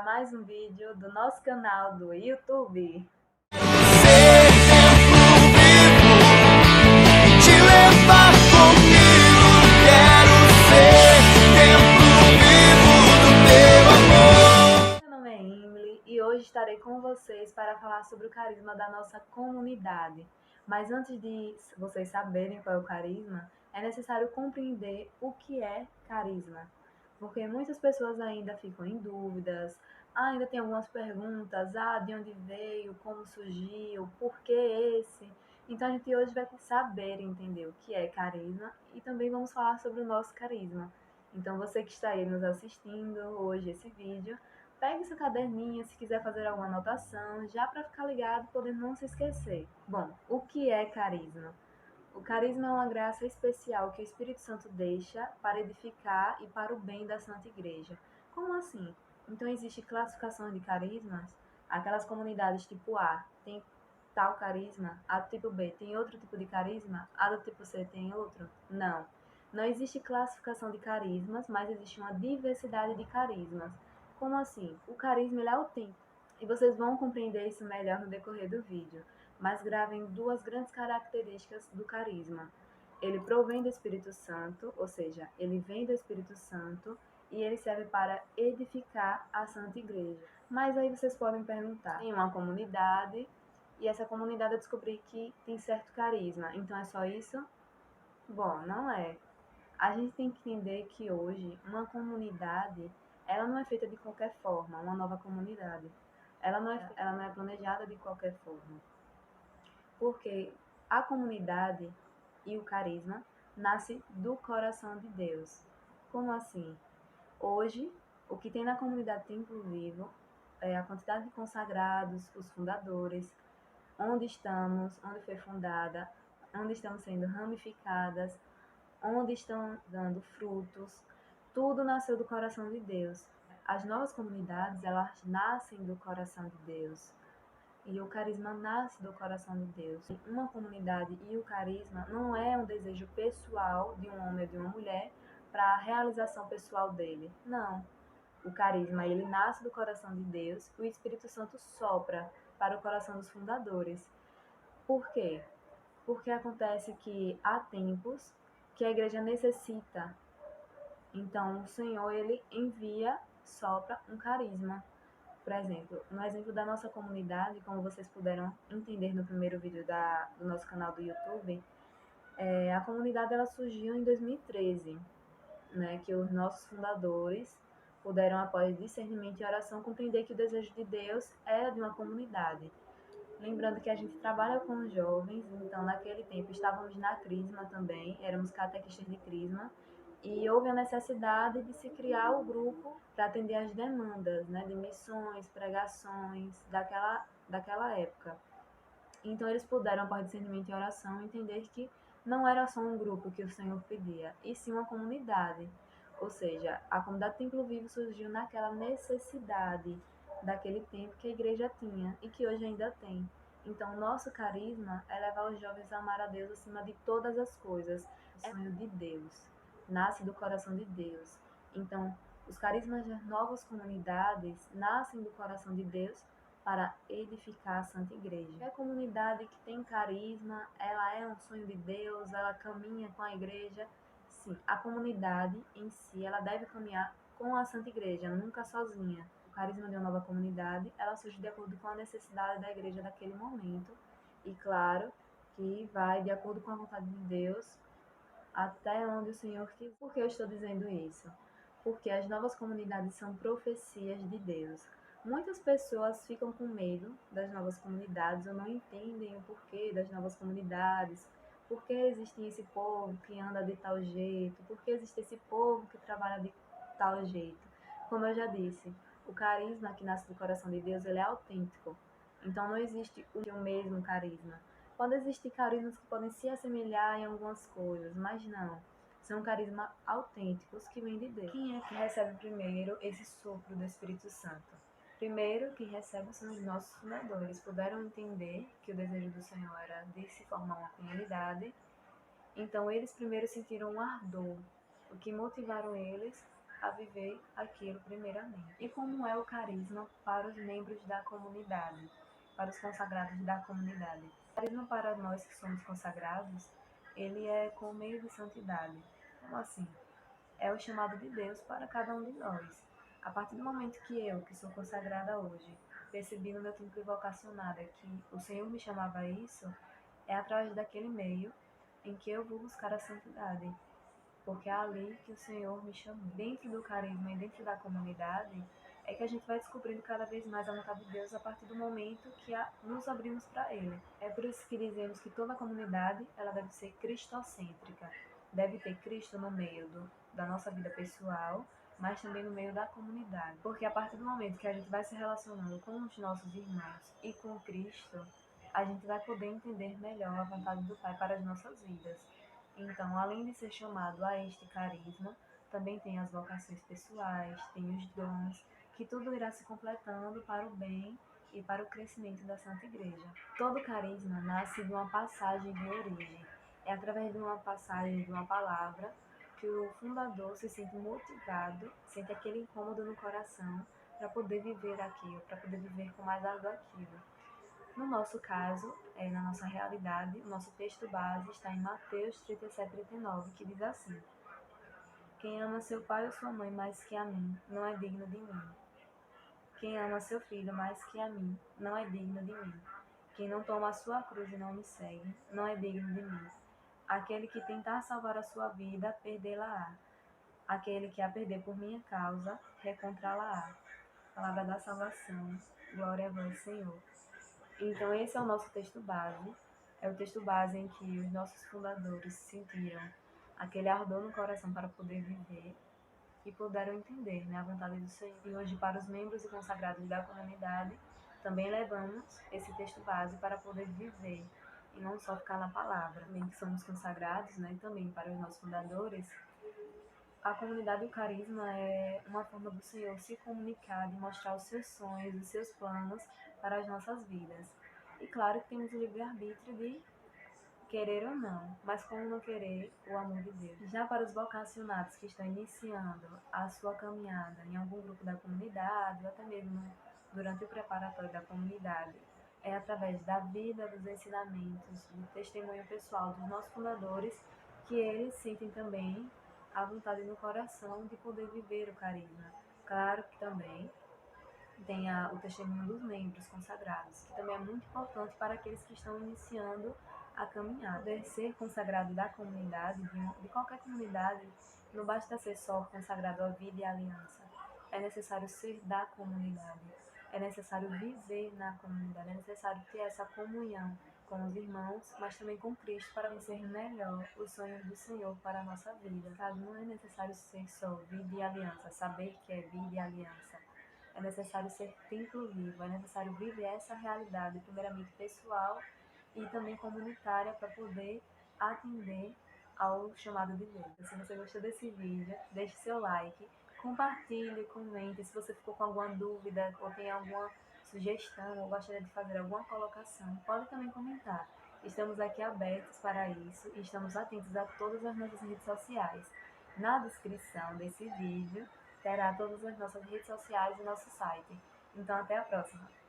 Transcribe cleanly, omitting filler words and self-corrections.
para mais um vídeo do nosso canal do YouTube. Meu nome é Emily e hoje estarei com vocês para falar sobre o carisma da nossa comunidade. Mas antes de vocês saberem qual é o carisma, é necessário compreender o que é carisma. Porque muitas pessoas ainda ficam em dúvidas, ainda tem algumas perguntas, de onde veio, como surgiu, por que esse? Então a gente hoje vai saber entender o que é carisma e também vamos falar sobre o nosso carisma. Então você que está aí nos assistindo hoje esse vídeo, pegue seu caderninho se quiser fazer alguma anotação, já para ficar ligado, poder não se esquecer. Bom, o que é carisma? O carisma é uma graça especial que o Espírito Santo deixa para edificar e para o bem da Santa Igreja. Como assim? Então existe classificação de carismas? Aquelas comunidades tipo A tem tal carisma, a do tipo B tem outro tipo de carisma, a do tipo C tem outro? Não. Não existe classificação de carismas, mas existe uma diversidade de carismas. Como assim? O carisma ele é autêntico. E vocês vão compreender isso melhor no decorrer do vídeo. Mas gravem duas grandes características do carisma. Ele provém do Espírito Santo, ou seja, ele vem do Espírito Santo e ele serve para edificar a Santa Igreja. Mas aí vocês podem perguntar, tem uma comunidade e essa comunidade eu descobri que tem certo carisma, então é só isso? Bom, não é. A gente tem que entender que hoje uma comunidade, ela não é feita de qualquer forma, uma nova comunidade. Ela não é planejada de qualquer forma. Porque a comunidade e o carisma nasce do coração de Deus. Como assim? Hoje, o que tem na comunidade Templo Vivo é a quantidade de consagrados, os fundadores, onde estamos, onde foi fundada, onde estamos sendo ramificadas, onde estão dando frutos, tudo nasceu do coração de Deus. As novas comunidades, elas nascem do coração de Deus. E o carisma nasce do coração de Deus. Uma comunidade e o carisma não é um desejo pessoal de um homem ou de uma mulher para a realização pessoal dele. Não. O carisma, ele nasce do coração de Deus e o Espírito Santo sopra para o coração dos fundadores. Por quê? Porque acontece que há tempos que a igreja necessita. Então, o Senhor, ele envia, sopra um carisma. Por exemplo, no exemplo da nossa comunidade, como vocês puderam entender no primeiro vídeo do nosso canal do YouTube, a comunidade ela surgiu em 2013, né, que os nossos fundadores puderam, após discernimento e oração, compreender que o desejo de Deus era de uma comunidade. Lembrando que a gente trabalha com jovens, então naquele tempo estávamos na Crisma também, éramos catequistas de Crisma, e houve a necessidade de se criar o grupo para atender às demandas, né, de missões, pregações daquela época. Então eles puderam, por discernimento e oração, entender que não era só um grupo que o Senhor pedia, e sim uma comunidade. Ou seja, a comunidade Templo Vivo surgiu naquela necessidade daquele tempo que a igreja tinha e que hoje ainda tem. Então, o nosso carisma é levar os jovens a amar a Deus acima de todas as coisas. É o sonho de Deus, nasce do coração de Deus. Então, os carismas das novas comunidades nascem do coração de Deus para edificar a Santa Igreja. A comunidade que tem carisma, ela é um sonho de Deus, ela caminha com a igreja. Sim, a comunidade em si, ela deve caminhar com a Santa Igreja, nunca sozinha. O carisma de uma nova comunidade, ela surge de acordo com a necessidade da igreja daquele momento. E claro que vai de acordo com a vontade de Deus, até onde o Senhor quiser. Por que eu estou dizendo isso? Porque as novas comunidades são profecias de Deus. Muitas pessoas ficam com medo das novas comunidades ou não entendem o porquê das novas comunidades, por que existe esse povo que anda de tal jeito, por que existe esse povo que trabalha de tal jeito. Como eu já disse, o carisma que nasce do coração de Deus, ele é autêntico. Então não existe o mesmo carisma. Pode existir carismas que podem se assemelhar em algumas coisas, mas não. São carismas autênticos que vêm de Deus. Quem é que recebe primeiro esse sopro do Espírito Santo? Primeiro que recebe são os nossos fundadores. Puderam entender que o desejo do Senhor era de se formar uma comunidade. Então eles primeiro sentiram um ardor, o que motivaram eles a viver aquilo primeiramente. E como é o carisma para os membros da comunidade, para os consagrados da comunidade? O carisma para nós que somos consagrados, ele é com meio de santidade. Como assim? É o chamado de Deus para cada um de nós. A partir do momento que eu, que sou consagrada hoje, percebi no meu tempo vocacionada que o Senhor me chamava a isso, é através daquele meio em que eu vou buscar a santidade, porque é ali que o Senhor me chamou. Dentro do carisma e dentro da comunidade, é que a gente vai descobrindo cada vez mais a vontade de Deus a partir do momento que nos abrimos para Ele. É por isso que dizemos que toda a comunidade ela deve ser cristocêntrica, deve ter Cristo no meio da nossa vida pessoal, mas também no meio da comunidade. Porque a partir do momento que a gente vai se relacionando com os nossos irmãos e com Cristo, a gente vai poder entender melhor a vontade do Pai para as nossas vidas. Então, além de ser chamado a este carisma, também tem as vocações pessoais, tem os dons, que tudo irá se completando para o bem e para o crescimento da Santa Igreja. Todo carisma nasce de uma passagem de origem. É através de uma passagem de uma palavra que o fundador se sente motivado, sente aquele incômodo no coração para poder viver aquilo, para poder viver com mais ardor aquilo. No nosso caso, na nossa realidade, o nosso texto base está em Mateus 37:39, que diz assim: Quem ama seu pai ou sua mãe mais que a mim, não é digno de mim. Quem ama seu filho mais que a mim, não é digno de mim. Quem não toma a sua cruz e não me segue, não é digno de mim. Aquele que tentar salvar a sua vida, perdê-la-á. Aquele que a perder por minha causa, recontá-la-á. Palavra da salvação. Glória a vós, Senhor. Então, esse é o nosso texto base. É o texto base em que os nossos fundadores sentiram aquele ardor no coração para poder viver e puderam entender, né, a vontade do Senhor. E hoje, para os membros e consagrados da comunidade, também levamos esse texto base para poder viver e não só ficar na palavra. Também que somos consagrados, né, também para os nossos fundadores, a comunidade e o carisma é uma forma do Senhor se comunicar, de mostrar os seus sonhos, os seus planos para as nossas vidas. E claro que temos o livre-arbítrio de querer ou não, mas como não querer o amor de Deus. Já para os vocacionados que estão iniciando a sua caminhada em algum grupo da comunidade, ou até mesmo durante o preparatório da comunidade, é através da vida, dos ensinamentos, do testemunho pessoal dos nossos fundadores, que eles sentem também a vontade no coração de poder viver o carisma. Claro que também tem o testemunho dos membros consagrados, que também é muito importante para aqueles que estão iniciando a caminhada. Poder ser consagrado da comunidade, de qualquer comunidade, não basta ser só consagrado à vida e à aliança. É necessário ser da comunidade. É necessário viver na comunidade. É necessário ter essa comunhão com os irmãos, mas também com Cristo, para conhecer melhor os sonhos do Senhor para a nossa vida. Sabe? Não é necessário ser só vida e aliança, saber que é vida e aliança. É necessário ser templo vivo, é necessário viver essa realidade, primeiramente pessoal e também comunitária, para poder atender ao chamado de Deus. Se você gostou desse vídeo, deixe seu like, compartilhe, comente. Se você ficou com alguma dúvida ou tem alguma sugestão ou gostaria de fazer alguma colocação, pode também comentar. Estamos aqui abertos para isso e estamos atentos a todas as nossas redes sociais. Na descrição desse vídeo terá todas as nossas redes sociais e nosso site. Então, até a próxima!